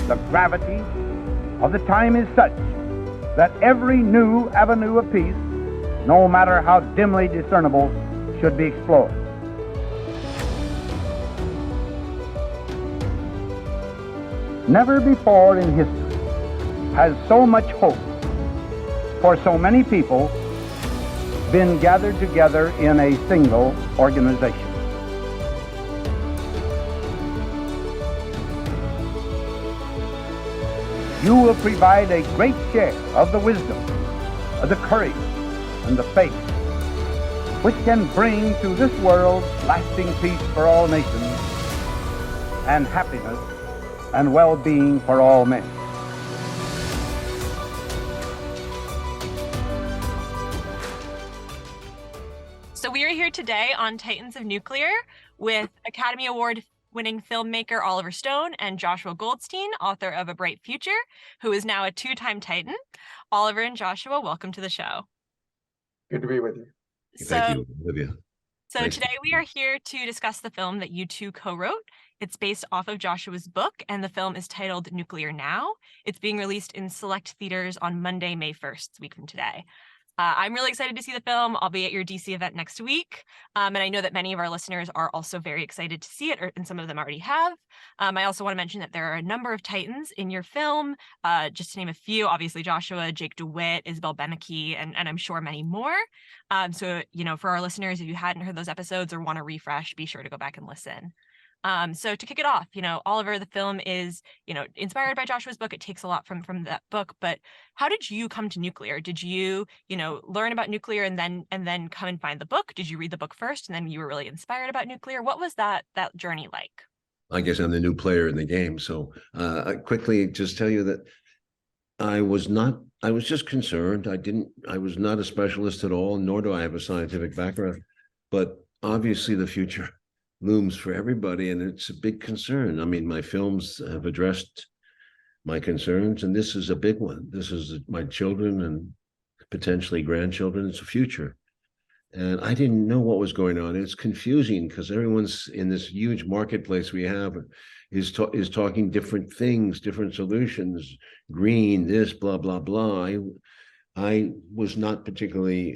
The gravity of the time is such that every new avenue of peace, no matter how dimly discernible, should be explored. Never before in history has so much hope for so many people been gathered together in a single organization. You will provide a great share of the wisdom, of the courage, and the faith which can bring to this world lasting peace for all nations and happiness and well-being for all men. So we are here today on Titans of Nuclear with Academy Award winning filmmaker Oliver Stone and Joshua Goldstein, author of A Bright Future, who is now a two-time Titan. Oliver and Joshua, welcome to the show. Good to be with you. Thank you, Olivia. So Nice. Today we are here to discuss the film that you two co-wrote. It's based off of Joshua's book, and the film is titled Nuclear Now. It's being released in select theaters on Monday, May 1st, a week from today. I'm really excited to see the film. I'll be at your DC event next week. And I know that many of our listeners are also very excited to see it, and some of them already have. I also want to mention that there are a number of Titans in your film, just to name a few, obviously Joshua, Jake DeWitt, Isabel Bemeke, and I'm sure many more. So, for our listeners, if you hadn't heard those episodes or want to refresh, be sure to go back and listen. So to kick it off, Oliver, the film is, inspired by Joshua's book. It takes a lot from that book, but how did you come to nuclear? Did you, learn about nuclear and then come and find the book? Did you read the book first and then you were really inspired about nuclear? What was that journey like? I guess I'm the new player in the game. So I quickly just tell you that I was just concerned. I was not a specialist at all, nor do I have a scientific background, but obviously the future looms for everybody, and it's a big concern. I mean, my films have addressed my concerns, and this is a big one. This is my children and potentially grandchildren. It's a future. And I didn't know what was going on. It's confusing because everyone's in this huge marketplace we have is talking different things, different solutions, green, this, blah, blah, blah. I was not particularly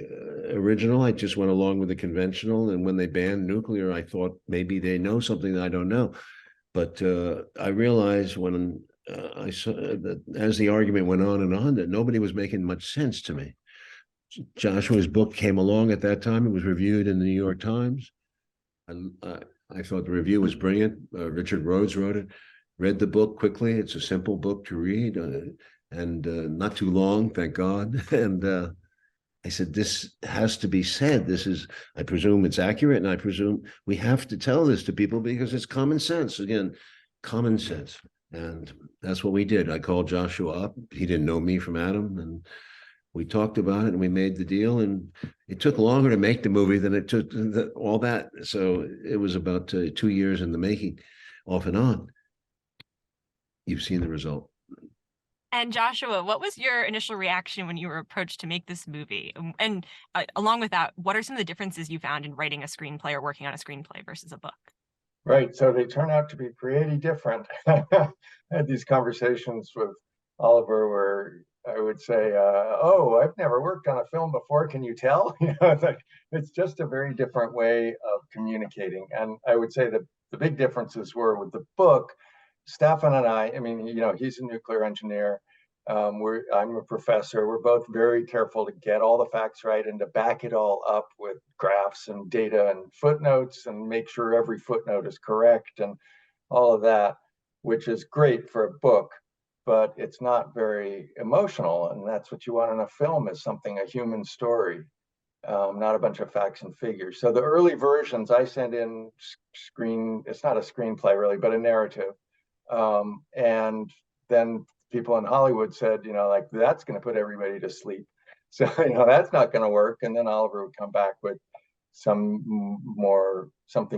original. I just went along with the conventional. And when they banned nuclear, I thought maybe they know something that I don't know. But I realized when I saw that as the argument went on, that nobody was making much sense to me. Joshua's book came along at that time. It was reviewed in the New York Times. I thought the review was brilliant. Richard Rhodes wrote it. Read the book quickly. It's a simple book to read. And not too long, thank God. And I said, this has to be said. I presume it's accurate, and I presume we have to tell this to people because it's common sense. Again, common sense. And that's what we did. I called Joshua up. He didn't know me from Adam, and we talked about it, and we made the deal. And it took longer to make the movie than it took all that. So it was about 2 years in the making, off and on. You've seen the result. And Joshua, what was your initial reaction when you were approached to make this movie? And along with that, what are some of the differences you found in writing a screenplay or working on a screenplay versus a book? Right. So they turn out to be pretty different. I had these conversations with Oliver where I would say, oh, I've never worked on a film before. Can you tell? It's just a very different way of communicating. And I would say that the big differences were with the book. Stefan and I mean, he's a nuclear engineer. I'm a professor. We're both very careful to get all the facts right and to back it all up with graphs and data and footnotes and make sure every footnote is correct and all of that, which is great for a book, but it's not very emotional. And that's what you want in a film, is a human story, not a bunch of facts and figures. So the early versions I sent in it's not a screenplay really, but a narrative. And then people in Hollywood said, that's going to put everybody to sleep. So, that's not going to work. And then Oliver would come back with something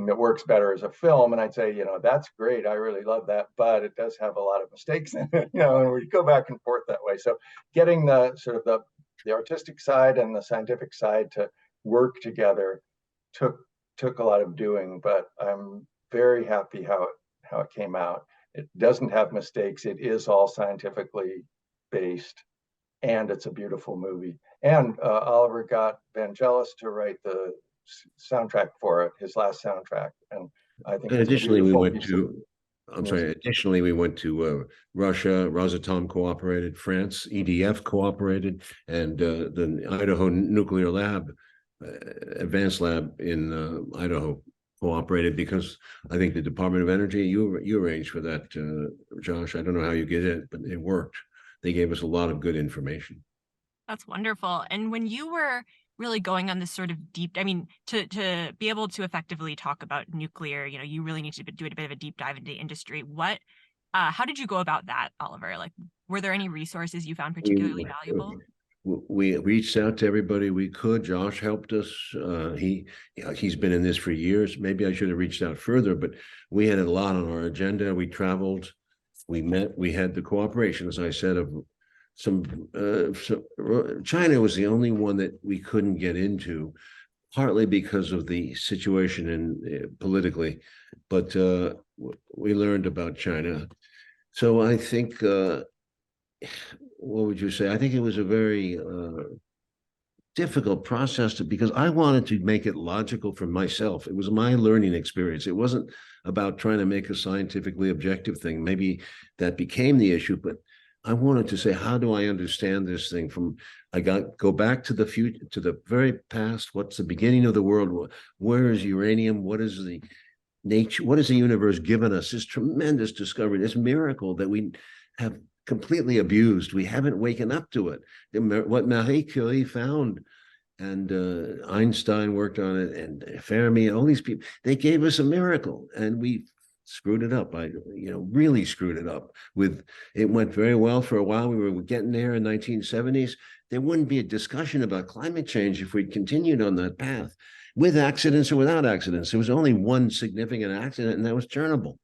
that works better as a film. And I'd say, that's great. I really love that, but it does have a lot of mistakes in it, and we go back and forth that way. So getting the sort of the artistic side and the scientific side to work together took a lot of doing, but I'm very happy how it came out. It doesn't have mistakes. It is all scientifically based, and it's a beautiful movie. And Oliver got Vangelis to write the soundtrack for it, his last soundtrack, and I think And it's a additionally, we beautiful went piece to, I'm sorry, music. additionally, we went to Russia, Rosatom cooperated, France, EDF cooperated, and the Idaho Nuclear Lab, Advanced Lab in Idaho cooperated, because I think the Department of Energy, you arranged for that, Josh. I don't know how you get it, but it worked. They gave us a lot of good information. That's wonderful. And when you were really going on this sort of deep, I mean, to be able to effectively talk about nuclear, you really need to do a bit of a deep dive into industry. How did you go about that, Oliver? Like, were there any resources you found particularly valuable? We reached out to everybody we could. Josh helped us. He's been in this for years. Maybe I should have reached out further, but we had a lot on our agenda. We traveled, we met, we had the cooperation, as I said, of China was the only one that we couldn't get into, partly because of the situation in politically, but we learned about China. So I think, what would you say? I think it was a very difficult process because I wanted to make it logical for myself. It was my learning experience. It wasn't about trying to make a scientifically objective thing. Maybe that became the issue, but I wanted to say, how do I understand this thing go back to the future, to the very past. What's the beginning of the world? Where is uranium? What is the nature? What has the universe given us? This tremendous discovery, this miracle that we have completely abused. We haven't waken up to it. What Marie Curie found, and Einstein worked on it, and Fermi, all these people, they gave us a miracle, and we screwed it up. Really screwed it up. It went very well for a while. We were getting there in 1970s. There wouldn't be a discussion about climate change if we'd continued on that path, with accidents or without accidents. There was only one significant accident, and that was Chernobyl.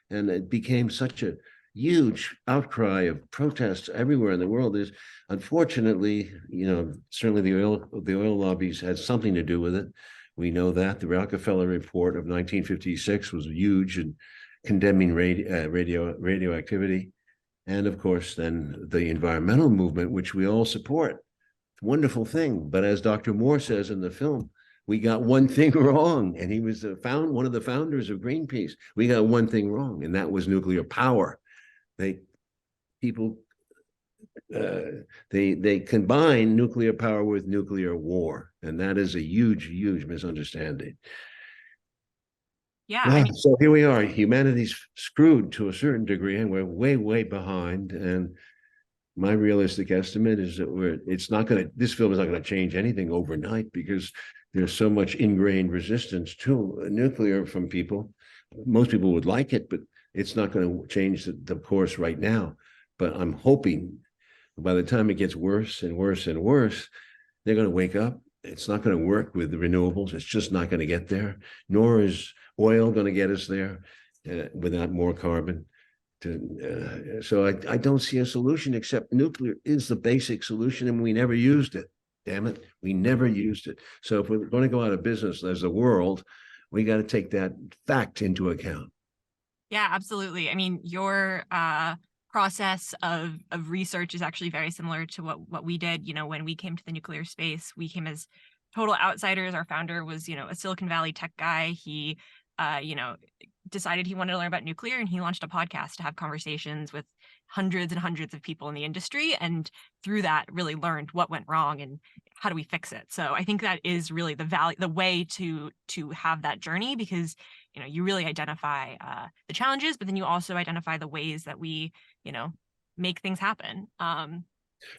And it became such a huge outcry of protests everywhere in the world. There's, unfortunately, certainly the oil lobbies had something to do with it. We know that the Rockefeller report of 1956 was huge in condemning radioactivity. And of course, then the environmental movement, which we all support. Wonderful thing. But as Dr. Moore says in the film, we got one thing wrong. And he was one of the founders of Greenpeace. We got one thing wrong, and that was nuclear power. They combine nuclear power with nuclear war, and that is a huge misunderstanding. Yeah. So here we are. Humanity's screwed to a certain degree, and we're way behind. And my realistic estimate is that this film is not going to change anything overnight, because there's so much ingrained resistance to nuclear from people. Most people would like it, but it's not going to change the course right now. But I'm hoping by the time it gets worse and worse and worse, they're going to wake up. It's not going to work with the renewables. It's just not going to get there. Nor is oil going to get us there without more carbon. So I don't see a solution, except nuclear is the basic solution, and we never used it. Damn it, we never used it. So if we're going to go out of business as a world, we got to take that fact into account. Yeah, absolutely. I mean, your process of research is actually very similar to what we did. When we came to the nuclear space, we came as total outsiders. Our founder was, a Silicon Valley tech guy. He, decided he wanted to learn about nuclear, and he launched a podcast to have conversations with hundreds and hundreds of people in the industry. And through that, really learned what went wrong and how do we fix it. So I think that is really the way to have that journey, because you really identify the challenges, but then you also identify the ways that we make things happen. And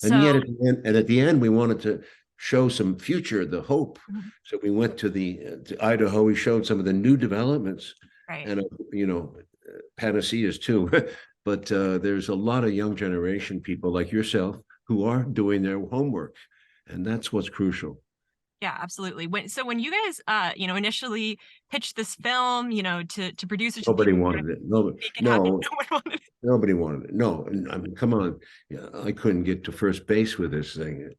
yet at the end, we wanted to show some future, the hope. Mm-hmm. So we went to Idaho. We showed some of the new developments, right, and panaceas too. But there's a lot of young generation people like yourself who are doing their homework, and that's what's crucial. Yeah, absolutely. When you guys, initially pitched this film, to producers, nobody wanted it. Nobody wanted it. No, I mean, come on. Yeah, I couldn't get to first base with this thing.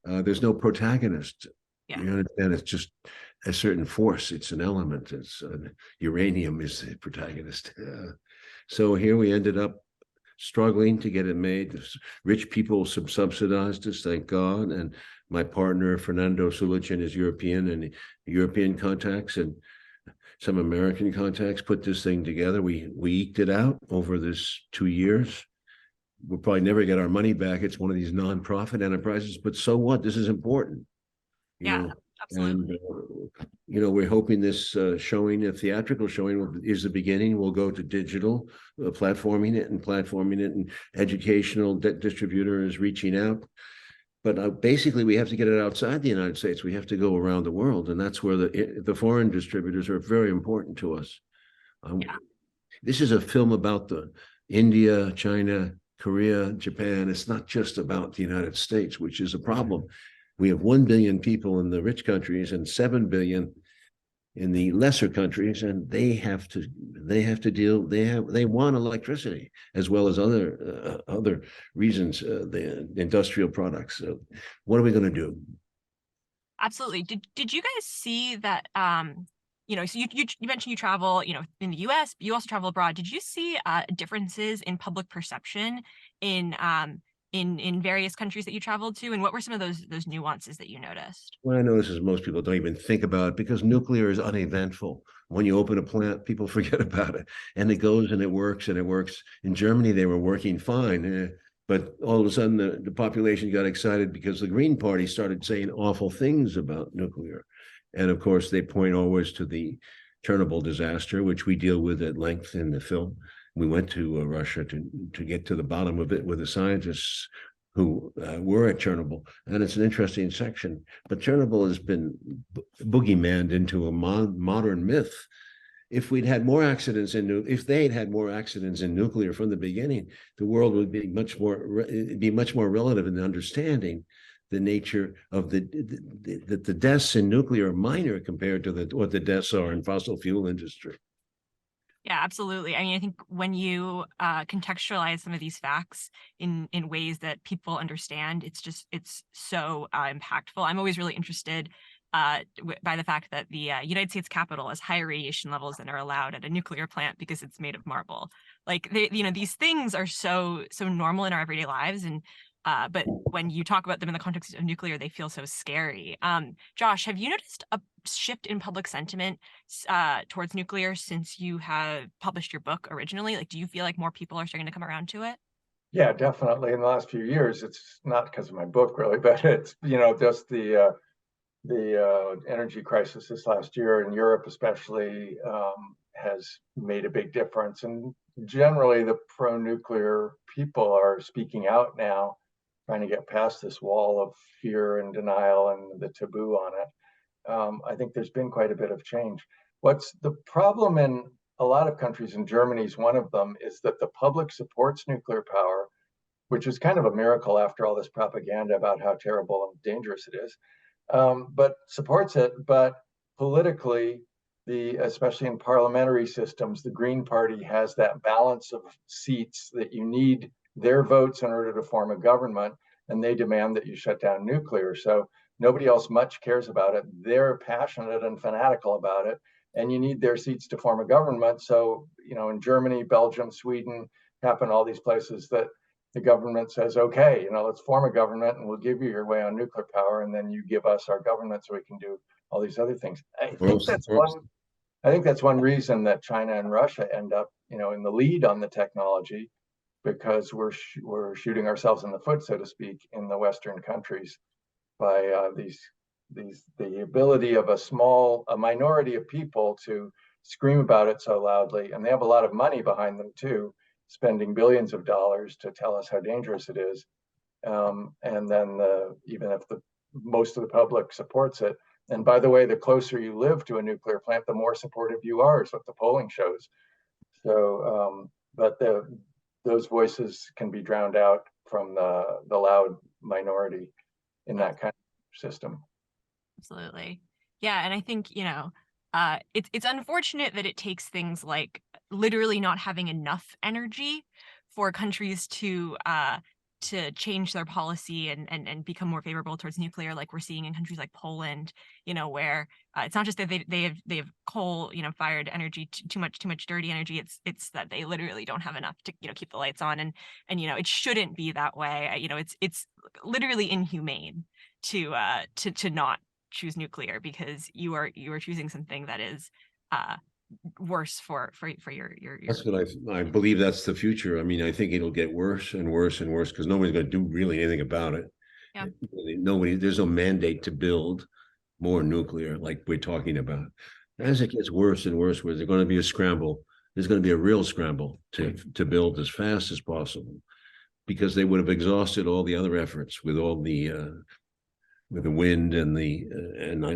There's no protagonist. Yeah. You understand? It's just a certain force. It's an element. It's uranium is the protagonist. So here we ended up struggling to get it made. Rich people subsidized us, thank God. And my partner, Fernando Sulichin, is European, and European contacts and some American contacts put this thing together. We eked it out over this 2 years. We'll probably never get our money back. It's one of these nonprofit enterprises, but so what? This is important. Yeah, absolutely. And we're hoping this showing, a theatrical showing, is the beginning. We'll go to digital, platforming it, and educational distributor is reaching out. But basically, we have to get it outside the United States. We have to go around the world, and that's where the foreign distributors are very important to us. This is a film about India, China, Korea, Japan. It's not just about the United States, which is a problem. We have 1 billion people in the rich countries and 7 billion in the lesser countries, and they want electricity as well as other reasons, the industrial products. So what are we going to do? Absolutely. Did you guys see that? So you mentioned you travel, in the U.S., but you also travel abroad. Did you see differences in public perception in various countries that you traveled to, and what were some of those nuances that you noticed? What I notice is most people don't even think about it because nuclear is uneventful. When you open a plant, people forget about it, and it goes and it works and it works. In Germany, they were working fine, but all of a sudden the population got excited because the Green Party started saying awful things about nuclear. And of course, they point always to the Chernobyl disaster, which we deal with at length in the film. We went to Russia to get to the bottom of it with the scientists who were at Chernobyl. And it's an interesting section. But Chernobyl has been boogeymaned into a modern myth. If they'd had more accidents in nuclear from the beginning, the world would be much more relative in understanding the nature of the deaths in nuclear are minor compared to what the deaths are in fossil fuel industry. Yeah, absolutely. I mean, I think when you contextualize some of these facts in ways that people understand, it's so impactful. I'm always really interested by the fact that the United States Capitol has higher radiation levels than are allowed at a nuclear plant because it's made of marble. Like these things are so normal in our everyday lives, and but when you talk about them in the context of nuclear, they feel so scary. Josh, have you noticed a shift in public sentiment towards nuclear since you have published your book originally? Like, do you feel like more people are starting to come around to it? Yeah, definitely. In the last few years, it's not because of my book really, but it's just the energy crisis this last year in Europe, especially, has made a big difference. And generally, the pro-nuclear people are speaking out now, trying to get past this wall of fear and denial and the taboo on it. I think there's been quite a bit of change. What's the problem in a lot of countries, and Germany's one of them, is that the public supports nuclear power, which is kind of a miracle after all this propaganda about how terrible and dangerous it is, but supports it. But politically, especially in parliamentary systems, the Green Party has that balance of seats that you need their votes in order to form a government, and they demand that you shut down nuclear. So nobody else much cares about it. They're passionate and fanatical about it, and you need their seats to form a government. So, in Germany, Belgium, Sweden, happen all these places that the government says, okay, let's form a government and we'll give you your way on nuclear power, and then you give us our government so we can do all these other things. I think that's one reason that China and Russia end up, in the lead on the technology, because we're shooting ourselves in the foot, so to speak, in the Western countries by the ability of a minority of people to scream about it so loudly, and they have a lot of money behind them too, spending billions of dollars to tell us how dangerous it is, and then even if most of the public supports it. And by the way, the closer you live to a nuclear plant, the more supportive you are, is what the polling shows. So, but those voices can be drowned out from the loud minority in that kind of system. Absolutely. Yeah. And I think, it's unfortunate that it takes things like literally not having enough energy for countries to to change their policy and become more favorable towards nuclear, like we're seeing in countries like Poland, where it's not just that they have coal, fired energy, too much dirty energy. It's that they literally don't have enough to keep the lights on, and it shouldn't be that way. It's literally inhumane to not choose nuclear, because you are choosing something that is worse for your. That's what I believe. That's the future. I mean, I think it'll get worse and worse and worse because nobody's going to do really anything about it. Yeah. There's no mandate to build more nuclear like we're talking about. As it gets worse and worse, there's going to be a scramble. There's going to be a real scramble to build as fast as possible, because they would have exhausted all the other efforts with all the with the wind and the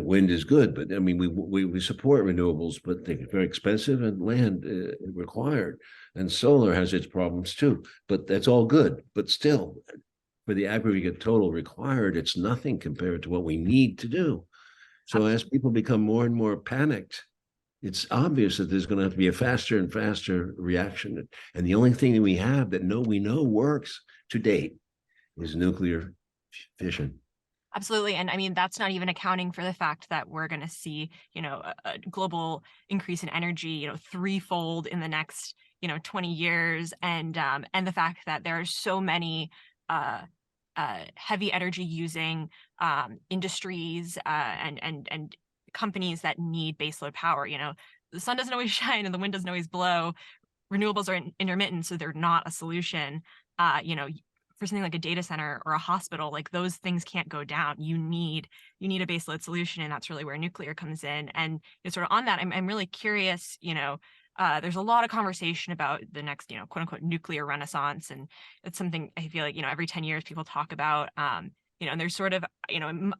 wind is good, but I mean we support renewables, but they're very expensive and land required, and solar has its problems too. But that's all good. But still, for the aggregate total required, it's nothing compared to what we need to do. So as people become more and more panicked, it's obvious that there's going to have to be a faster and faster reaction. And the only thing that we have that we know works to date is nuclear fission. Absolutely. And I mean, that's not even accounting for the fact that we're going to see, a global increase in energy, threefold in the next, 20 years. And the fact that there are so many heavy energy using industries and companies that need baseload power. The sun doesn't always shine and the wind doesn't always blow. Renewables are intermittent, so they're not a solution. For something like a data center or a hospital, like those things can't go down. You need a baseload solution, and that's really where nuclear comes in. And sort of on that, I'm really curious. There's a lot of conversation about the next, quote unquote, nuclear renaissance, and it's something I feel like every 10 years people talk about. And there's sort of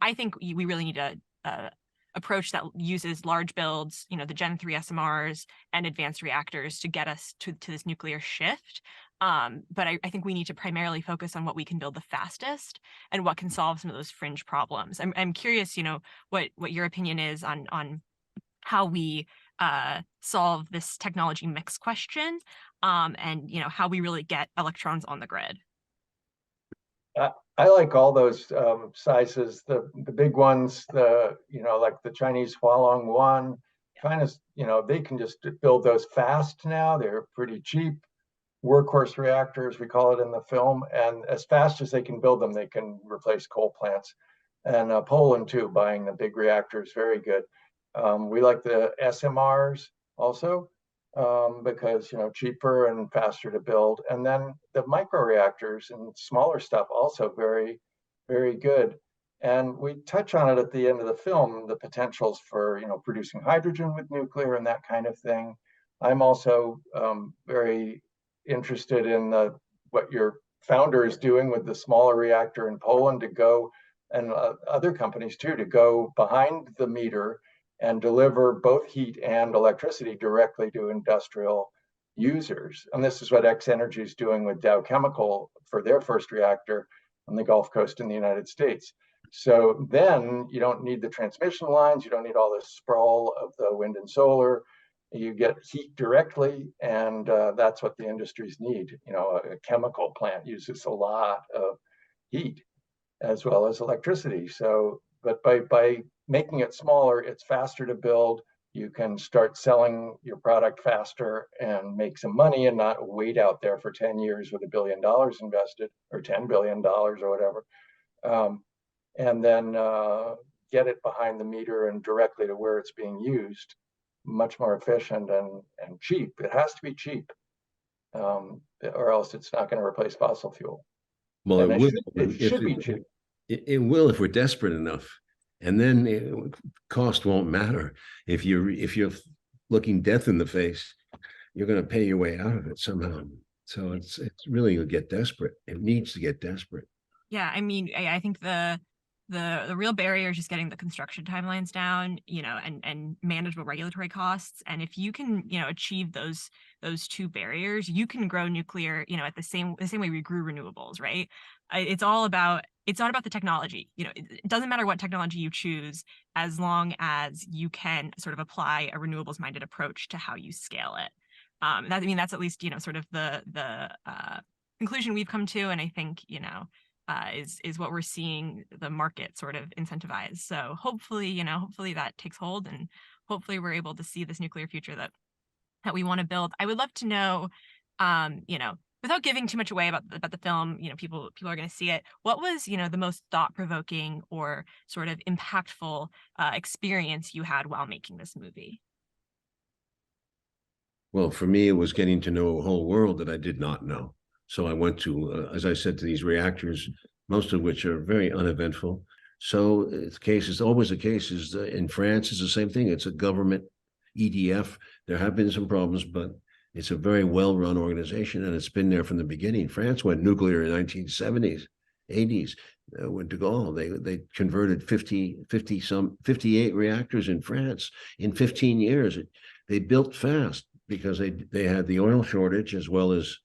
I think we really need a approach that uses large builds, the Gen 3 SMRs and advanced reactors to get us to this nuclear shift. But I think we need to primarily focus on what we can build the fastest and what can solve some of those fringe problems. I'm curious, what your opinion is on how we solve this technology mix question, and how we really get electrons on the grid. I like all those sizes, the big ones, like the Chinese Hualong 1, kind of, they can just build those fast now. They're pretty cheap. Workhorse reactors, we call it in the film, and as fast as they can build them, they can replace coal plants. And Poland too, buying the big reactors, very good. We like the SMRs also, because cheaper and faster to build. And then the micro reactors and smaller stuff also very, very good. And we touch on it at the end of the film, the potentials for producing hydrogen with nuclear and that kind of thing. I'm also very interested in what your founder is doing with the smaller reactor in Poland to go, and other companies too, to go behind the meter and deliver both heat and electricity directly to industrial users. And this is what X Energy is doing with Dow Chemical for their first reactor on the Gulf Coast in the United States. So then you don't need the transmission lines, you don't need all this sprawl of the wind and solar. You get heat directly, and that's what the industries need. A chemical plant uses a lot of heat as well as electricity. So, but by making it smaller, it's faster to build. You can start selling your product faster and make some money and not wait out there for 10 years with $1 billion invested, or $10 billion or whatever. And then get it behind the meter and directly to where it's being used. Much more efficient and cheap. It has to be cheap, or else it's not going to replace fossil fuel. Well, it should be cheap. It will if we're desperate enough, and then cost won't matter. If you're looking death in the face, you're going to pay your way out of it somehow. So it's really going to get desperate. It needs to get desperate. Yeah, I mean, I think the real barrier is just getting the construction timelines down, and manageable regulatory costs. And if you can, achieve those two barriers, you can grow nuclear, at the same way we grew renewables, right? It's not about the technology. It doesn't matter what technology you choose, as long as you can sort of apply a renewables minded approach to how you scale it. That's at least, sort of the conclusion we've come to, and I think, is what we're seeing the market sort of incentivize. So hopefully, hopefully that takes hold, and hopefully we're able to see this nuclear future that we want to build. I would love to know, without giving too much away about the film, people are going to see it. What was, the most thought-provoking or sort of impactful experience you had while making this movie? Well, for me, it was getting to know a whole world that I did not know. So I went to, as I said, to these reactors, most of which are very uneventful. So it's always the case is in France, it's the same thing. It's a government EDF. There have been some problems, but it's a very well-run organization, and it's been there from the beginning. France went nuclear in the 1970s, 80s. When de Gaulle, they converted 58 reactors in France in 15 years. They built fast because they had the oil shortage, as well as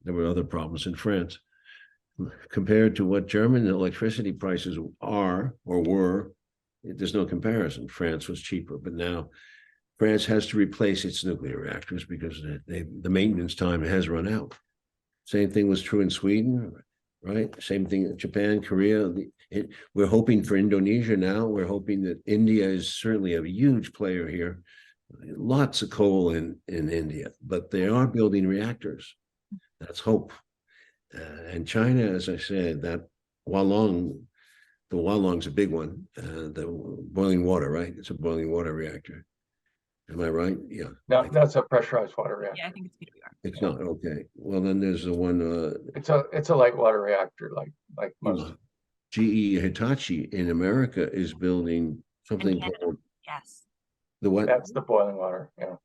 there were other problems in France. Compared to what German electricity prices are or were, there's no comparison. France was cheaper, but now France has to replace its nuclear reactors because the maintenance time has run out. Same thing was true in Sweden, right? Same thing in Japan, Korea. We're hoping for Indonesia now. We're hoping that India is certainly a huge player here. Lots of coal in India, but they are building reactors. That's hope. And China, as I said, the Hualong's a big one. The boiling water, right? It's a boiling water reactor. Am I right? Yeah. No, that's a pressurized water reactor. Yeah, I think it's PWR. It's not okay. Well, then there's the one. It's a light water reactor, like most. GE Hitachi in America is building something called Yes. the what? That's the boiling water. Yeah.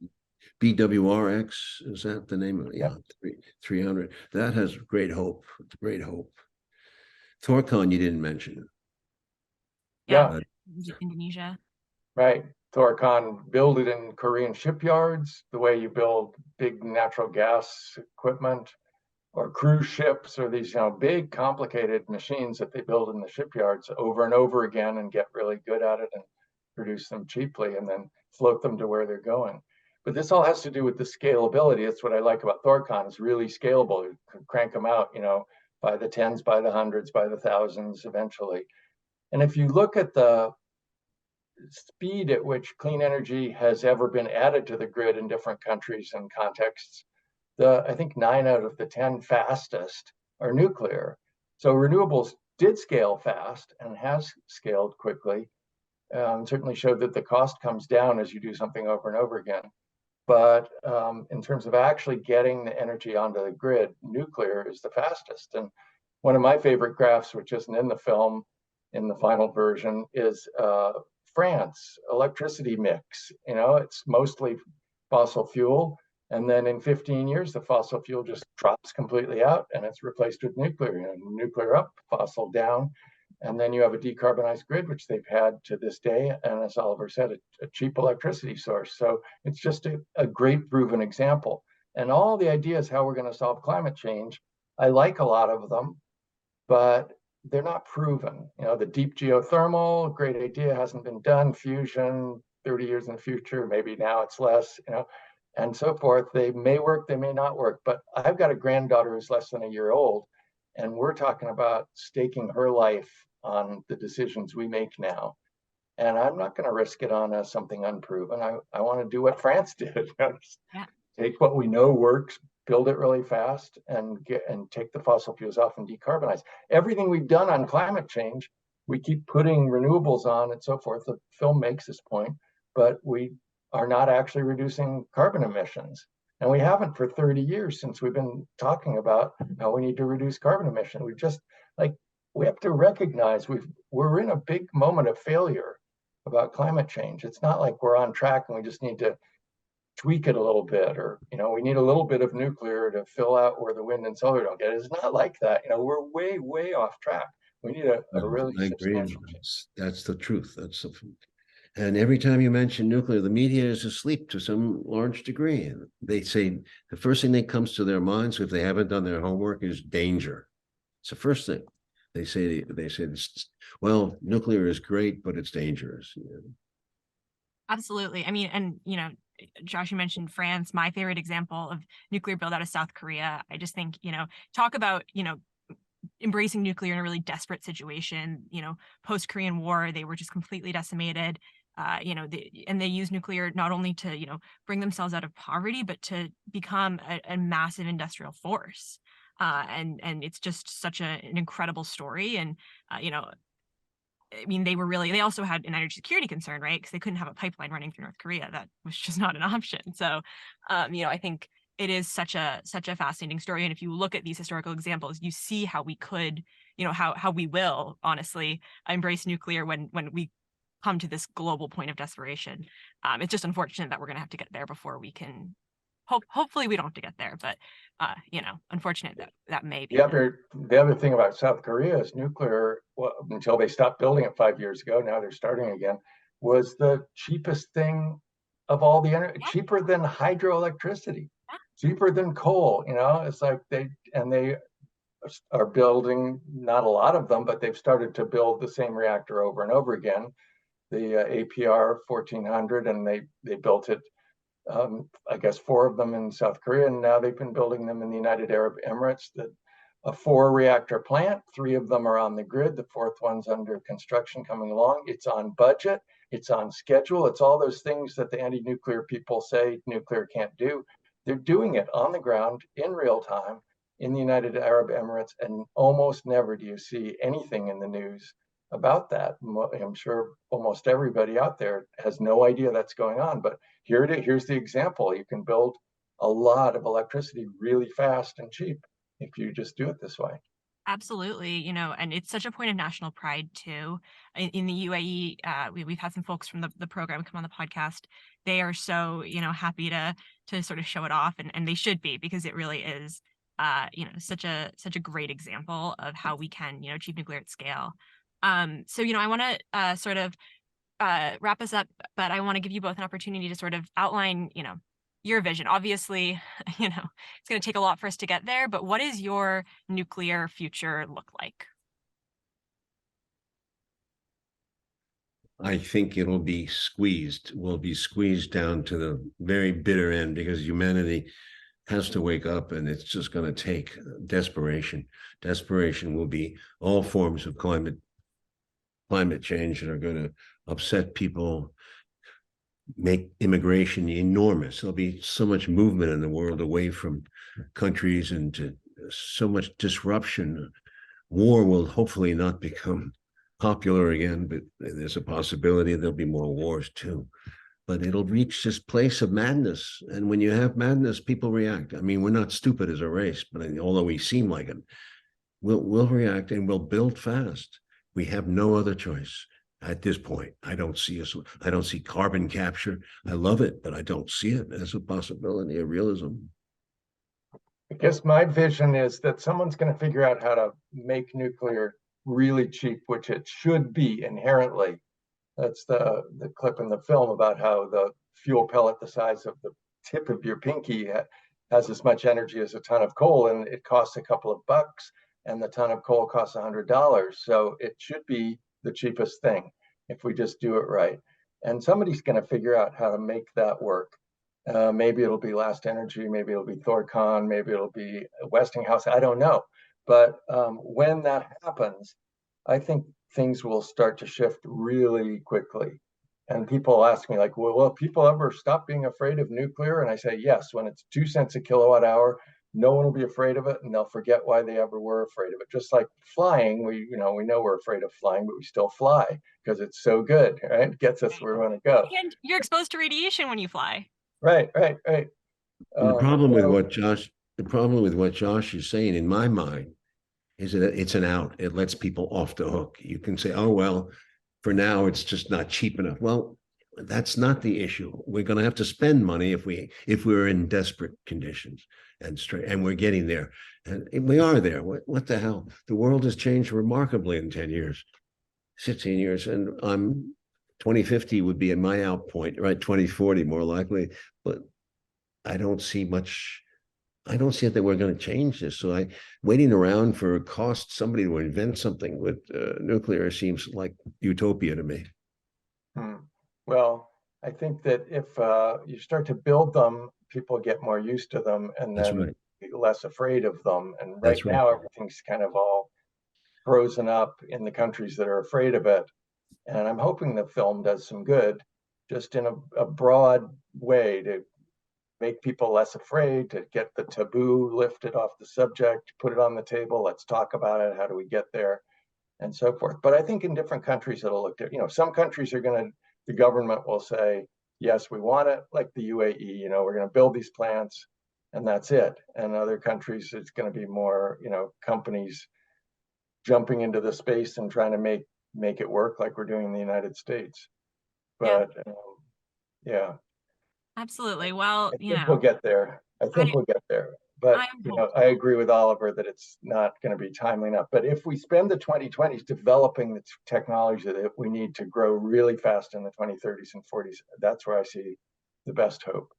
BWRX, is that the name of it? Yeah. 300. That has great hope. Great hope. Thorcon, you didn't mention. Yeah. Indonesia. Right. Thorcon build it in Korean shipyards, the way you build big natural gas equipment or cruise ships, or these big complicated machines that they build in the shipyards over and over again and get really good at it and produce them cheaply and then float them to where they're going. But this all has to do with the scalability. That's what I like about Thorcon. It's really scalable. You can crank them out, by the tens, by the hundreds, by the thousands eventually. And if you look at the speed at which clean energy has ever been added to the grid in different countries and contexts, I think 9 out of the 10 fastest are nuclear. So renewables did scale fast and has scaled quickly. Certainly showed that the cost comes down as you do something over and over again. But in terms of actually getting the energy onto the grid, nuclear is the fastest. And one of my favorite graphs, which isn't in the film, in the final version, is France electricity mix. It's mostly fossil fuel. And then in 15 years, the fossil fuel just drops completely out and it's replaced with nuclear. Nuclear up, fossil down. And then you have a decarbonized grid, which they've had to this day. And as Oliver said, a cheap electricity source. So it's just a great proven example. And all the ideas how we're going to solve climate change, I like a lot of them, but they're not proven. The deep geothermal, great idea, hasn't been done. Fusion, 30 years in the future, maybe now it's less, and so forth. They may work, they may not work. But I've got a granddaughter who's less than a year old, and we're talking about staking her life on the decisions we make now. And I'm not going to risk it on something unproven. I want to do what France did. Take what we know works, build it really fast, and take the fossil fuels off and decarbonize. Everything we've done on climate change, we keep putting renewables on and so forth. The film makes this point, but we are not actually reducing carbon emissions. And we haven't for 30 years since we've been talking about how we need to reduce carbon emission. We have to recognize we're in a big moment of failure about climate change. It's not like we're on track and we just need to tweak it a little bit, or we need a little bit of nuclear to fill out where the wind and solar don't get it. It's not like that. We're way off track. We need a really substantial change. That's the truth. And every time you mention nuclear, the media is asleep to some large degree. And they say the first thing that comes to their minds, if they haven't done their homework, is danger. It's the first thing they say. Well, nuclear is great, but it's dangerous. Absolutely. I mean, and Josh, you mentioned France, my favorite example of nuclear build out of South Korea. I just think, talk about, embracing nuclear in a really desperate situation. Post-Korean War, they were just completely decimated. And they use nuclear not only to, bring themselves out of poverty, but to become a massive industrial force. And it's just such an incredible story. And, I mean, they also had an energy security concern, right? Because they couldn't have a pipeline running through North Korea. That was just not an option. So, I think it is such a fascinating story. And if you look at these historical examples, you see how we could, how we will honestly embrace nuclear when we come to this global point of desperation. It's just unfortunate that we're going to have to get there before we can. Hopefully we don't have to get there, but unfortunate that may be. The other thing about South Korea is nuclear, well, until they stopped building it 5 years ago, now they're starting again, was the cheapest thing of all the energy, cheaper than hydroelectricity, cheaper than coal. It's like they are building, not a lot of them, but they've started to build the same reactor over and over again, the APR 1400, and they built it. I guess 4 of them in South Korea, and now they've been building them in the United Arab Emirates. A 4-reactor plant, 3 of them are on the grid. The 4th one's under construction coming along. It's on budget. It's on schedule. It's all those things that the anti-nuclear people say nuclear can't do. They're doing it on the ground in real time in the United Arab Emirates, and almost never do you see anything in the news about that. I'm sure almost everybody out there has no idea that's going on, but here's the example. You can build a lot of electricity really fast and cheap if you just do it this way. Absolutely, and it's such a point of national pride too. In the UAE, we've had some folks from the program come on the podcast. They are so happy to sort of show it off, and they should be, because it really is such a great example of how we can achieve nuclear at scale. So I want to sort of wrap us up, but I want to give you both an opportunity to sort of outline your vision. Obviously, it's going to take a lot for us to get there, but what does your nuclear future look like? I think it'll be squeezed. We'll be squeezed down to the very bitter end, because humanity has to wake up, and it's just going to take desperation. Desperation will be all forms of climate change that are going to upset people, make immigration enormous. There'll be so much movement in the world away from countries, and to so much disruption. War will hopefully not become popular again, but there's a possibility there'll be more wars too. But it'll reach this place of madness. And when you have madness, people react. I mean, we're not stupid as a race, but although we seem like it, we'll react, and we'll build fast. We have no other choice at this point. I don't see carbon capture. I love it, but I don't see it as a possibility, a realism. I guess my vision is that someone's going to figure out how to make nuclear really cheap, which it should be inherently. That's the clip in the film about how the fuel pellet the size of the tip of your pinky has as much energy as a ton of coal, and it costs a couple of bucks, and the ton of coal costs $100. So it should be the cheapest thing if we just do it right. And somebody's going to figure out how to make that work. Maybe it'll be Last Energy, maybe it'll be Thorcon, maybe it'll be Westinghouse, I don't know. But when that happens, I think things will start to shift really quickly. And people ask me, like, well, will people ever stop being afraid of nuclear? And I say, yes, when it's 2 cents a kilowatt hour, no one will be afraid of it, and they'll forget why they ever were afraid of it. Just like flying, we know we're afraid of flying, but we still fly because it's so good, right? It gets us where we want to go. And you're exposed to radiation when you fly. Right. The problem with what Josh is saying, in my mind, is that it's an out. It lets people off the hook. You can say, oh, well, for now, it's just not cheap enough. Well, that's not the issue. We're going to have to spend money if we're in desperate conditions, and we're getting there. And we are there. What the hell? The world has changed remarkably in 10 years, 15 years. And 2050 would be at my out point, right? 2040 more likely. But I don't see it that we're going to change this. So waiting around for a cost, somebody to invent something with nuclear seems like utopia to me. Well, I think that if you start to build them, people get more used to them and That's then right. less afraid of them. And right That's right. now, everything's kind of all frozen up in the countries that are afraid of it. And I'm hoping the film does some good, just in a broad way to make people less afraid, to get the taboo lifted off the subject, put it on the table. Let's talk about it. How do we get there? And so forth. But I think in different countries, it'll look different. You know, some countries are going to, the government will say, yes, we want it, like the UAE, you know, we're going to build these plants and that's it. And other countries, it's going to be more, you know, companies jumping into the space and trying to make it work like we're doing in the United States. But yeah, Absolutely. Well, I you think we'll know, get there. I think we'll get there. But I'm you know, hopeful. I agree with Oliver that it's not going to be timely enough. But if we spend the 2020s developing the technology that we need to grow really fast in the 2030s and 40s, that's where I see the best hope.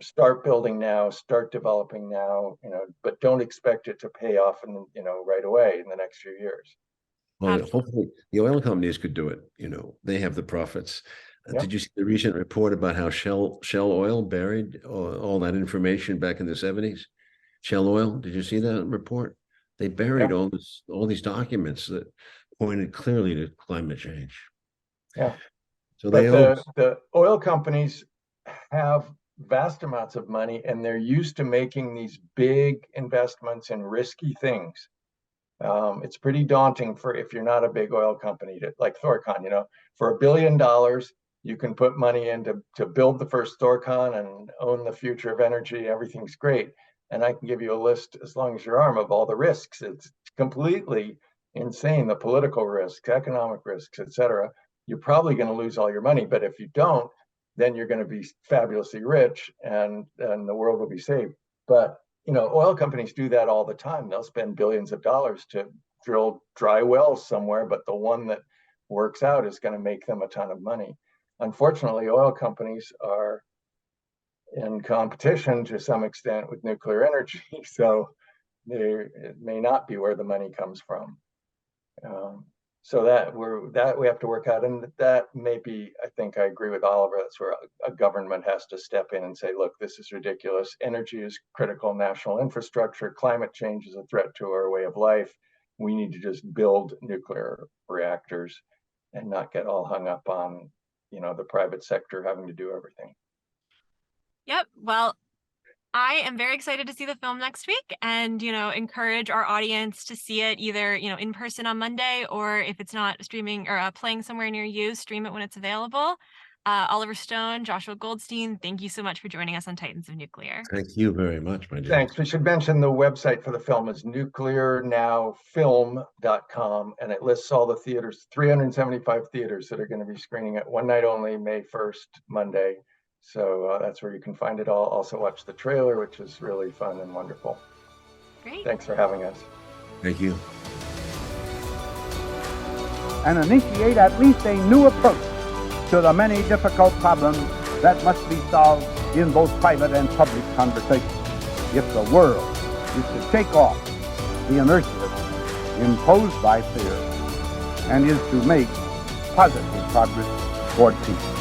Start building now, start developing now, you know, but don't expect it to pay off in, you know, right away in the next few years. Well, Absolutely. hopefully the oil companies could do it. You know, they have the profits. Yep. Did you see the recent report about how Shell Oil buried all that information back in the 70s? Shell Oil, did you see that report? They buried Yeah. all these documents that pointed clearly to climate change. Yeah. So But they owe us. the oil companies have vast amounts of money and they're used to making these big investments in risky things. It's pretty daunting for if you're not a big oil company to like Thorcon, you know, for $1 billion, you can put money in to build the first Thorcon and own the future of energy. Everything's great. And I can give you a list as long as your arm of all the risks. It's completely insane. The political risks, economic risks, etc. You're probably going to lose all your money. But if you don't, then you're going to be fabulously rich and the world will be saved. But you know, oil companies do that all the time. They'll spend billions of dollars to drill dry wells somewhere, but the one that works out is going to make them a ton of money. Unfortunately, oil companies are in competition to some extent with nuclear energy, so it may not be where the money comes from. So that we have to work out, and that maybe I think I agree with Oliver. That's where a government has to step in and say, "Look, this is ridiculous. Energy is critical national infrastructure. Climate change is a threat to our way of life. We need to just build nuclear reactors and not get all hung up on, you know, the private sector having to do everything." Yep. Well, I am very excited to see the film next week and, you know, encourage our audience to see it either, you know, in person on Monday, or if it's not streaming or playing somewhere near you, stream it when it's available. Oliver Stone, Joshua Goldstein, thank you so much for joining us on Titans of Nuclear. Thank you very much, my dear. Thanks. We should mention the website for the film is nuclearnowfilm.com, and it lists all the theaters, 375 theaters that are going to be screening it one night only, May 1st, Monday. So that's where you can find it all. Also watch the trailer, which is really fun and wonderful. Great. Thanks for having us. Thank you. And initiate at least a new approach to the many difficult problems that must be solved in both private and public conversation if the world is to shake off the inertia imposed by fear and is to make positive progress toward peace.